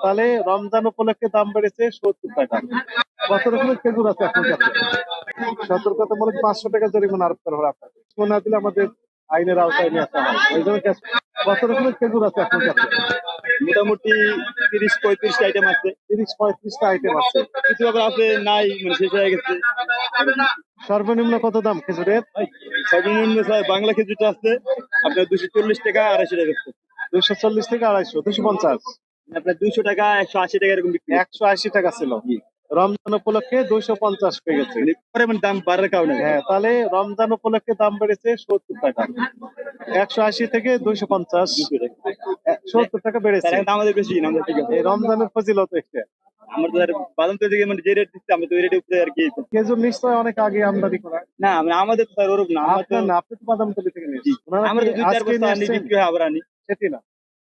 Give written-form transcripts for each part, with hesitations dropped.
তাহলে রমজান উপলক্ষে দাম বেড়েছে 70 টাকা। কত রকমের খেজুর আছে আপনার কাছে? সতর্কতামূলক 500 টাকা জরিমানা আরোপ করা হবে আপনাকে। না দিলে আমাদের আইনের আওতায় নিয়ে আসা হয়। ওই জন্য কত রকমের খেজুর আছে আপনার কাছে? মোটামুটি 30-35টা আইটেম আছে। 30-35টা আইটেম আছে। কিছু আবার আছে নাই, মানে শেষ হয়ে গেছে। সর্বনিম্ন কত দাম খেজুরের? সর্বনিম্ন স্যার বাংলা খেজুরটা আছে আপনার 240 টাকা 250 টাকা। 240 থেকে 250, 250 আপনার 200 টাকা 180 টাকা এরকম বিক্রি। 180 টাকা ছিল। রমজান উপলক্ষে 250 হয়ে গেছে। পরে মানে দাম বাড়ার কারণে। হ্যাঁ, তাহলে রমজান উপলক্ষে দাম বেড়েছে 70 টাকা। 180 থেকে 250, 70 টাকা বেড়েছে। আমাদের বেশি না, আমরা ঠিক আছে। এই রমজানের ফজিলত একটা। আমরা তো বাদাম তো দিকে মানে যে রেট দিচ্ছে আমরা তো ওই রেটে উপরে আর কি। খেজুর নিশ্চয় অনেক আগে আমদানি করা। না মানে আমাদের তো স্যার ওরকম না। আপনার না, আপনি তো বাদাম তলি থেকে নিয়েছেন। আমরা তো 2-4 বস্তা আনি, বিক্রি হয় আবার আনি। সেটি না,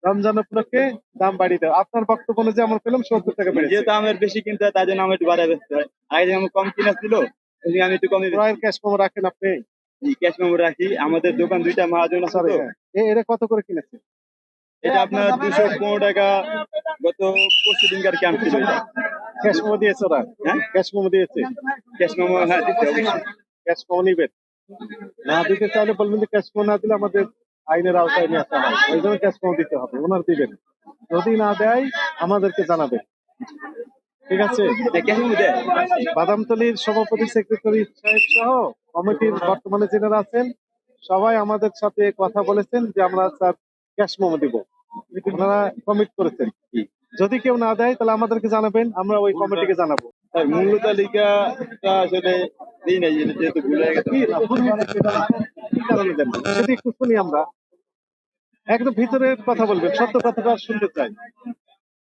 রমজান উপলক্ষে দাম বাড়িয়ে দেয়। আপনার বক্তব্য অনুযায়ী আমরা পেলাম 70 টাকা বেড়েছে। যেহেতু আমার বেশি কিনতে হয় তাই জন্য আমার একটু বাড়ায় বেচতে হয়। আগে যখন কম কিনা ছিল আমি একটু কমে ক্রয়ের ক্যাশ মেমো রাখেন আপনি? ক্যাশ মেমো রাখি। আমাদের দোকান 2টা মহাজন আছে তো। এটা কত করে কিনেছেন? এটা আপনার 215 টাকা গত পরশু দিনকার ক্যাম্প ছিল। এটা ক্যাশ মেমো দিয়েছে ওরা? হ্যাঁ, ক্যাশ মেমো দিয়েছে। ক্যাশ মেমো হ্যাঁ দিতে হবে। ক্যাশ মেমো নিবেন, না দিতে চাইলে বলবেন যে ক্যাশ মেমো না দিলে আমাদের আইনের আওতায় নিয়ে আসা হয়। ওই জন্য ক্যাশ মেমো দিতে হবে, ওনার দিবেন। যদি না দেয় আমাদেরকে জানাবে, ঠিক আছে? বাদামতলীর সভাপতি সেক্রেটারি সাহেব সহ কমিটির বর্তমানে যারা আছেন সবাই আমাদের সাথে কথা বলেছেন যে আমরা স্যার ক্যাশ মেমো দিব, ওনারা কমিট করেছেন। যদি কেউ না দেয় তাহলে আমাদেরকে জানাবেন, আমরা ওই কমিটিকে জানাবো। মূল্য তালিকাটা আসলে দিই নাই, যেহেতু ভুলে গেছে। সেটা একটু শুনি আমরা। একদম ভিতরের কথা বলবেন, সত্য কথাটা শুনতে চাই।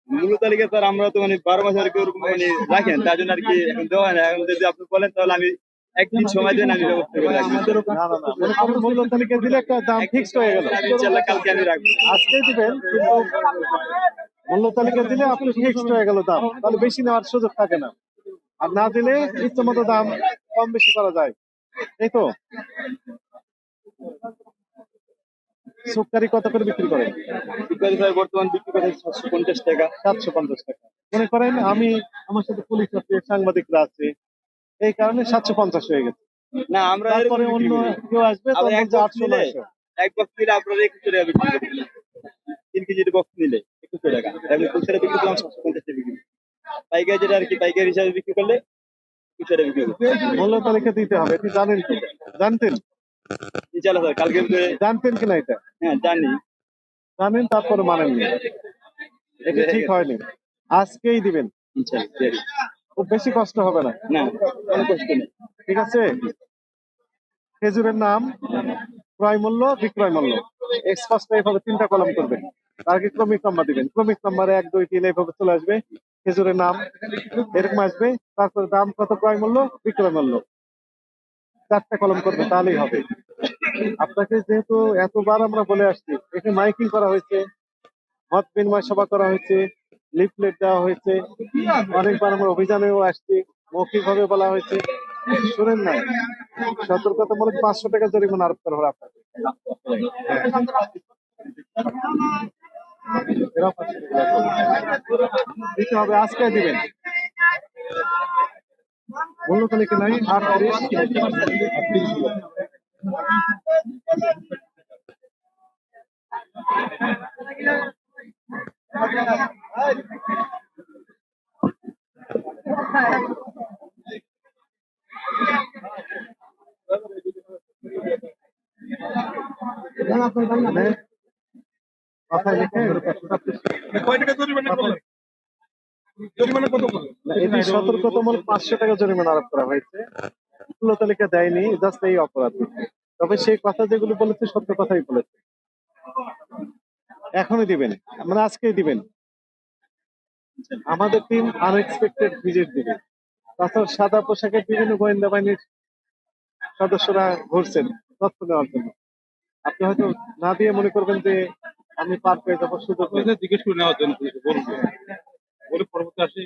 মূল্য তালিকা স্যার আমরা তো মানে 12 মাস আর কি ওরকম মানে রাখেন, তার জন্য আর কি এখন দেওয়া হয় না। এখন যদি আপনি বলেন তাহলে আমি একদিন সময় দেন, আমি ব্যবস্থা করে রাখবো। মূল্য তালিকা দিলে একটা দাম ফিক্সড হয়ে গেল। ইনশাআল্লাহ কালকে আমি রাখবো। আজকেই দিবেন, কিন্তু মূল্য তালিকা দিলে আপনি ফিক্সড হয়ে গেল দাম, তাহলে বেশি নেওয়ার সুযোগ থাকে না। আর না দিলে ইচ্ছে মতো দাম কম বেশি করা যায়, এই তো। সুপারি কত করে বিক্রি করেন? সুপারি ভাই বর্তমান বিক্রি করে 750 টাকা। 750 টাকা। মনে করেন আমি, আমার সাথে পুলিশ আছে, সাংবাদিকরা আছে, এই কারণে 750 হয়ে গেছে। না আমরা তারপরে অন্য কেউ আসবে তো এক বক্স নিলে আপনার 21 টাকা বিক্রি করতে। 3 কেজির বক্স নিলে 21 টাকা। আমি খুচরা বিক্রি করলাম 750 টাকা বিক্রি। পাইকারি যেটা আর কি পাইকারি হিসাবে বিক্রি করলে 21 টাকা বিক্রি করতে। মূল্য তালিকা দিতে হবে, আপনি জানেন তো? জানতেন? ইনশাআল্লাহ স্যার কালকে জানতেন কিনা এটা? হ্যাঁ জানি। জানেন, তারপরে মানেননি, এটা ঠিক হয়নি। আজকেই দিবেন ইনশাআল্লাহ, খুব বেশি কষ্ট হবে না। না কোনো কষ্ট নেই, ঠিক আছে? খেজুরের নাম, ক্রয় মূল্য, বিক্রয় মূল্য স্পষ্ট এইভাবে 3টা কলাম করবেন। তার আগে ক্রমিক নাম্বার দিবেন। ক্রমিক নাম্বারে 1, 2, 3 এইভাবে চলে আসবে। খেজুরের নাম এরকম আসবে, তারপরে দাম কত, ক্রয় মূল্য, বিক্রয় মূল্য, 4টা কলম করবে, তাহলেই হবে। আপনাকে যেহেতু এতবার আমরা বলে আসছি, এখানে মাইকিং করা হয়েছে, মত বিনিময় সভা করা হয়েছে, লিফলেট দেওয়া হয়েছে, অনেকবার আমরা অভিযানেও আসছি, মৌখিক ভাবে বলা হয়েছে, শুনেন নাই। সতর্কতামূলক 500 টাকা জরিমানা আরোপ করা হবে আপনাকে। দিতে হবে, আজকে দিবেন। মূল্য তালিকা নাই 38। সতর্কতামূলক 500 টাকা জরিমানা আরোপ করা হয়েছে। মূল্য তালিকা দেয়নি, জাস্ট এই অপরাধ। তবে সেই কথা যেগুলো বলেছে সত্য কথাই বলেছে। এখনই দিবেন, মানে আজকেই দিবেন। আমাদের টিম আনএক্সপেক্টেড ভিজিট দিবে। তাছাড়া সাদা পোশাকের বিভিন্ন গোয়েন্দা বাহিনীর সদস্যরা ঘুরছেন তথ্য নেওয়ার জন্য। আপনি হয়তো না দিয়ে মনে করবেন যে আমি পার পেয়ে যাবো, সুযোগ জিজ্ঞেস করে নেওয়ার জন্য বলবো, পরবর্তী আসে